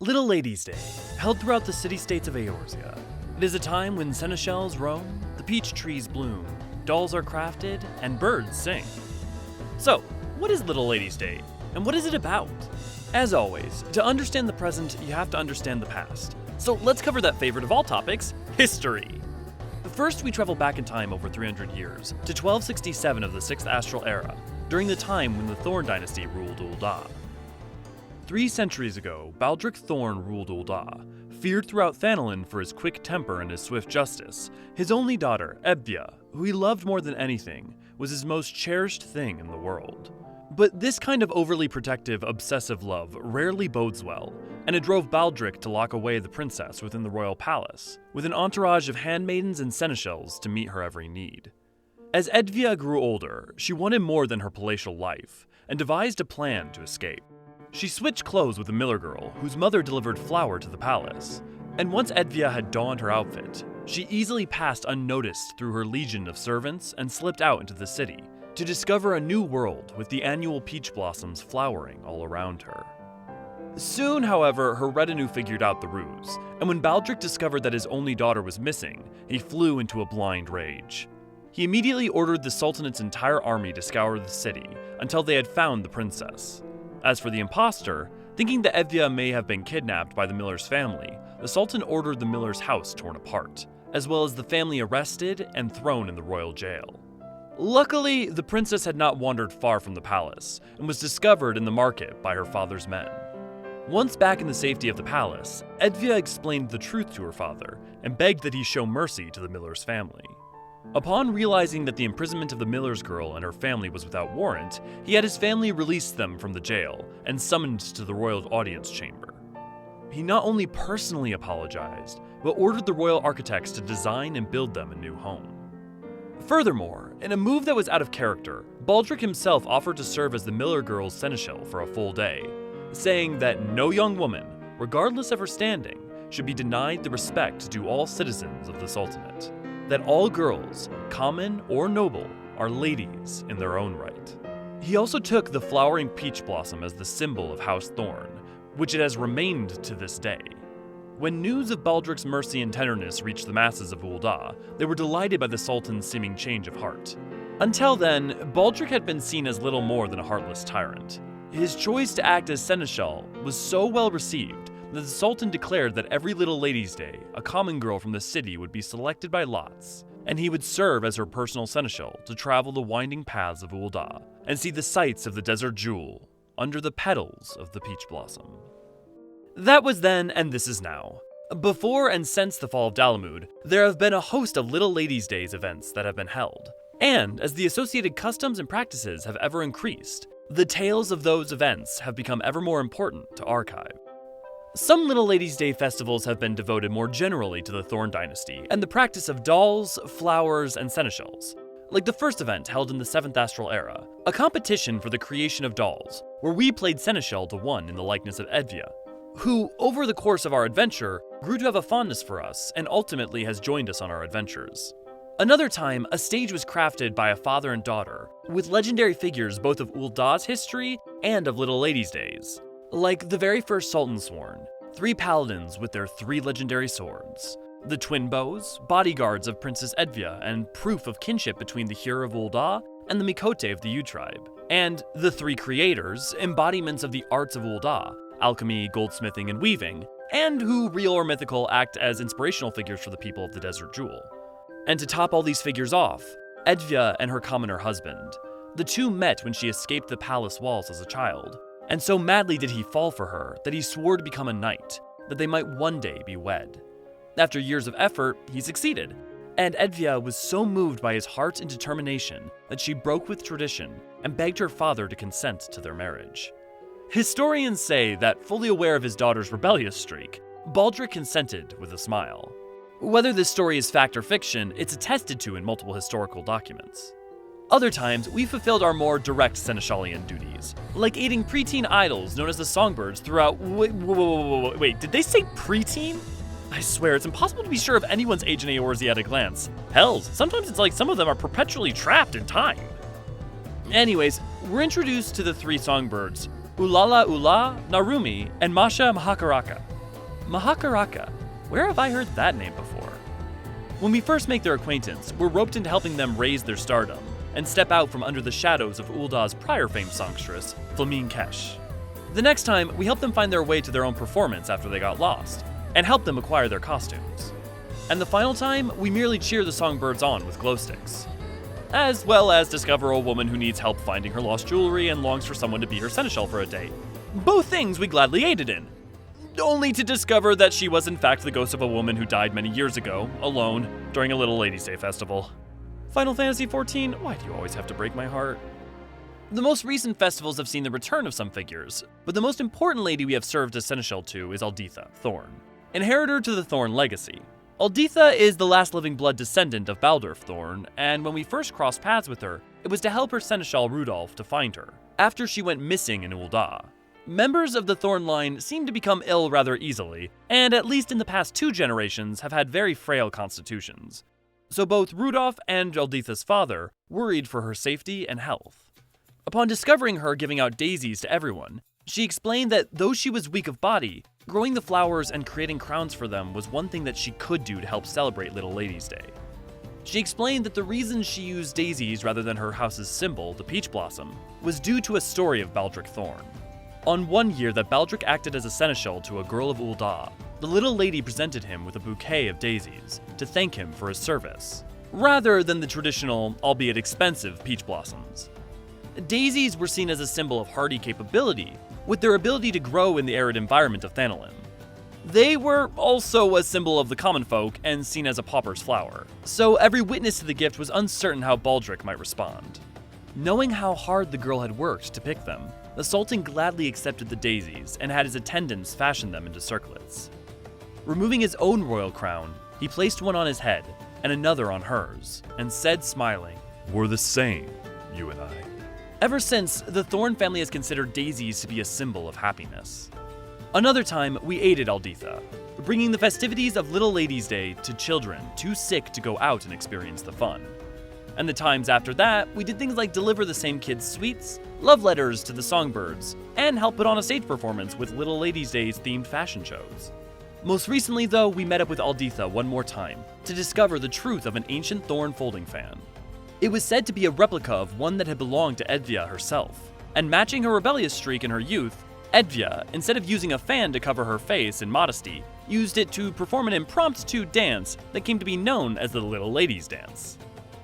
Little Ladies' Day, held throughout the city-states of Eorzea. It is a time when seneschals roam, the peach trees bloom, dolls are crafted, and birds sing. So, what is Little Ladies' Day, and what is it about? As always, to understand the present, you have to understand the past. So let's cover that favorite of all topics, history. First, we travel back in time over 300 years, to 1267 of the 6th Astral Era, during the time when the Thorn dynasty ruled Ul'dah. 3 centuries ago, Baldric Thorn ruled Ul'dah, feared throughout Hydaelyn for his quick temper and his swift justice. His only daughter, Ebvia, who he loved more than anything, was his most cherished thing in the world. But this kind of overly protective, obsessive love rarely bodes well, and it drove Baldric to lock away the princess within the royal palace, with an entourage of handmaidens and seneschals to meet her every need. As Edvia grew older, she wanted more than her palatial life, and devised a plan to escape. She switched clothes with a miller girl, whose mother delivered flour to the palace, and once Edvia had donned her outfit, she easily passed unnoticed through her legion of servants and slipped out into the city, to discover a new world with the annual peach blossoms flowering all around her. Soon, however, her retinue figured out the ruse, and when Baldric discovered that his only daughter was missing, he flew into a blind rage. He immediately ordered the Sultanate's entire army to scour the city until they had found the princess. As for the imposter, thinking that Evia may have been kidnapped by the miller's family, the Sultan ordered the miller's house torn apart, as well as the family arrested and thrown in the royal jail. Luckily, the princess had not wandered far from the palace, and was discovered in the market by her father's men. Once back in the safety of the palace, Edvia explained the truth to her father, and begged that he show mercy to the miller's family. Upon realizing that the imprisonment of the miller's girl and her family was without warrant, he had his family release them from the jail, and summoned to the royal audience chamber. He not only personally apologized, but ordered the royal architects to design and build them a new home. Furthermore, in a move that was out of character, Baldric himself offered to serve as the miller girl's seneschal for a full day, saying that no young woman, regardless of her standing, should be denied the respect due all citizens of the Sultanate, that all girls, common or noble, are ladies in their own right. He also took the flowering peach blossom as the symbol of House Thorn, which it has remained to this day. When news of Baldric's mercy and tenderness reached the masses of Ul'dah, they were delighted by the Sultan's seeming change of heart. Until then, Baldric had been seen as little more than a heartless tyrant. His choice to act as seneschal was so well received that the Sultan declared that every Little Ladies' Day, a common girl from the city would be selected by lots, and he would serve as her personal seneschal to travel the winding paths of Ul'dah and see the sights of the Desert Jewel under the petals of the peach blossom. That was then, and this is now. Before and since the fall of Dalamud, there have been a host of Little Ladies' Days events that have been held, and as the associated customs and practices have ever increased, the tales of those events have become ever more important to archive. Some Little Ladies' Day festivals have been devoted more generally to the Thorn dynasty and the practice of dolls, flowers, and seneschals, like the first event held in the 7th Astral Era, a competition for the creation of dolls, where we played seneschal to one in the likeness of Edvia, who, over the course of our adventure, grew to have a fondness for us and ultimately has joined us on our adventures. Another time, a stage was crafted by a father and daughter, with legendary figures both of Ul'dah's history and of Little Ladies' Days. Like the very first Sultan Sworn, 3 paladins with their 3 legendary swords, the twin bows, bodyguards of Princess Edvia and proof of kinship between the Hur of Ul'dah and the Mikote of the Yew tribe, and the 3 creators, embodiments of the arts of Ul'dah, alchemy, goldsmithing, and weaving, and who, real or mythical, act as inspirational figures for the people of the Desert Jewel. And to top all these figures off, Edvia and her commoner husband. The two met when she escaped the palace walls as a child, and so madly did he fall for her that he swore to become a knight, that they might one day be wed. After years of effort, he succeeded, and Edvia was so moved by his heart and determination that she broke with tradition and begged her father to consent to their marriage. Historians say that, fully aware of his daughter's rebellious streak, Baldric consented with a smile. Whether this story is fact or fiction, it's attested to in multiple historical documents. Other times, we fulfilled our more direct seneschalian duties, like aiding preteen idols known as the Songbirds throughout— wait, did they say preteen? I swear, it's impossible to be sure of anyone's age in Eorzea at a glance. Hells, sometimes it's like some of them are perpetually trapped in time. Anyways, we're introduced to the 3 songbirds, Ulala Ula, Narumi, and Masha Mahakaraka. Mahakaraka. Where have I heard that name before? When we first make their acquaintance, we're roped into helping them raise their stardom and step out from under the shadows of Ul'dah's prior famed songstress, Flamine Kesh. The next time, we help them find their way to their own performance after they got lost, and help them acquire their costumes. And the final time, we merely cheer the songbirds on with glow sticks. As well as discover a woman who needs help finding her lost jewelry and longs for someone to be her seneschal for a date. Both things we gladly aided in. Only to discover that she was in fact the ghost of a woman who died many years ago, alone, during a Little Ladies' Day festival. Final Fantasy XIV, why do you always have to break my heart? The most recent festivals have seen the return of some figures, but the most important lady we have served as seneschal to is Alditha, Thorn, inheritor to the Thorn legacy. Alditha is the last living blood descendant of Baldurf Thorn, and when we first crossed paths with her, it was to help her seneschal Rudolph to find her, after she went missing in Ul'dah. Members of the Thorn line seem to become ill rather easily, and at least in the past 2 generations have had very frail constitutions. So both Rudolph and Alditha's father worried for her safety and health. Upon discovering her giving out daisies to everyone, she explained that though she was weak of body, growing the flowers and creating crowns for them was one thing that she could do to help celebrate Little Ladies' Day. She explained that the reason she used daisies rather than her house's symbol, the peach blossom, was due to a story of Baldric Thorn. On one year that Baldric acted as a seneschal to a girl of Ul'dah, the little lady presented him with a bouquet of daisies to thank him for his service, rather than the traditional, albeit expensive, peach blossoms. Daisies were seen as a symbol of hardy capability, with their ability to grow in the arid environment of Hydaelyn. They were also a symbol of the common folk and seen as a pauper's flower, so every witness to the gift was uncertain how Baldric might respond. Knowing how hard the girl had worked to pick them, the Sultan gladly accepted the daisies and had his attendants fashion them into circlets. Removing his own royal crown, he placed one on his head and another on hers, and said smiling, "We're the same, you and I." Ever since, the Thorn family has considered daisies to be a symbol of happiness. Another time, we aided Alditha, bringing the festivities of Little Ladies' Day to children too sick to go out and experience the fun. And the times after that, we did things like deliver the same kids sweets, love letters to the songbirds, and help put on a stage performance with Little Ladies' Day's themed fashion shows. Most recently though, we met up with Alditha one more time to discover the truth of an ancient Thorn folding fan. It was said to be a replica of one that had belonged to Edvia herself, and matching her rebellious streak in her youth, Edvia, instead of using a fan to cover her face in modesty, used it to perform an impromptu dance that came to be known as the Little Ladies' Dance.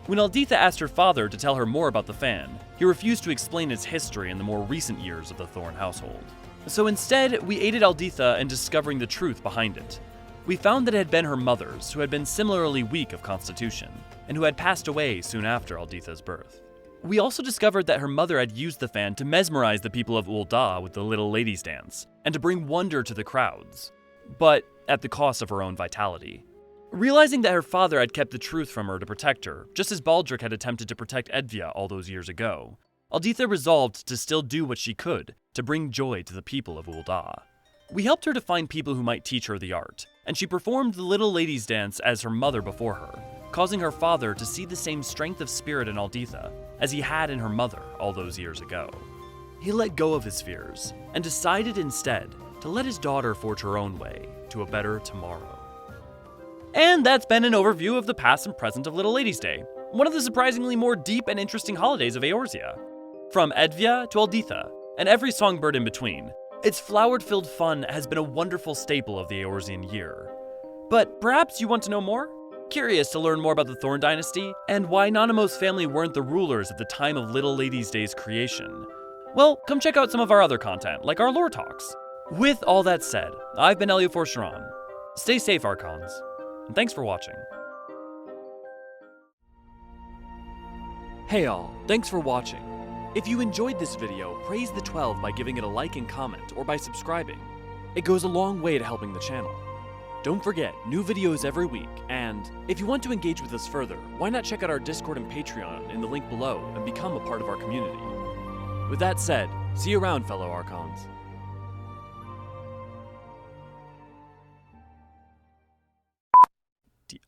When Alditha asked her father to tell her more about the fan, he refused to explain its history in the more recent years of the Thorn household. So instead, we aided Alditha in discovering the truth behind it. We found that it had been her mother's, who had been similarly weak of constitution, and who had passed away soon after Alditha's birth. We also discovered that her mother had used the fan to mesmerize the people of Ul'dah with the Little Ladies' Dance, and to bring wonder to the crowds, but at the cost of her own vitality. Realizing that her father had kept the truth from her to protect her, just as Baldric had attempted to protect Edvia all those years ago, Alditha resolved to still do what she could to bring joy to the people of Ul'dah. We helped her to find people who might teach her the art, and she performed the Little Ladies' Dance as her mother before her, causing her father to see the same strength of spirit in Alditha as he had in her mother all those years ago. He let go of his fears, and decided instead to let his daughter forge her own way to a better tomorrow. And that's been an overview of the past and present of Little Ladies' Day, one of the surprisingly more deep and interesting holidays of Eorzea. From Edvia to Alditha, and every songbird in between, its flower-filled fun has been a wonderful staple of the Eorzean year. But perhaps you want to know more? Curious to learn more about the Thorn dynasty, and why Nanamo's family weren't the rulers at the time of Little Ladies' Day's creation? Well, come check out some of our other content, like our lore talks. With all that said, I've been Eorzean. Stay safe, archons. And thanks for watching. Hey all, thanks for watching. If you enjoyed this video, praise the 12 by giving it a like and comment, or by subscribing. It goes a long way to helping the channel. Don't forget, new videos every week, and if you want to engage with us further, why not check out our Discord and Patreon in the link below and become a part of our community. With that said, see you around, fellow archons.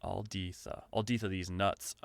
Alditha, these nuts.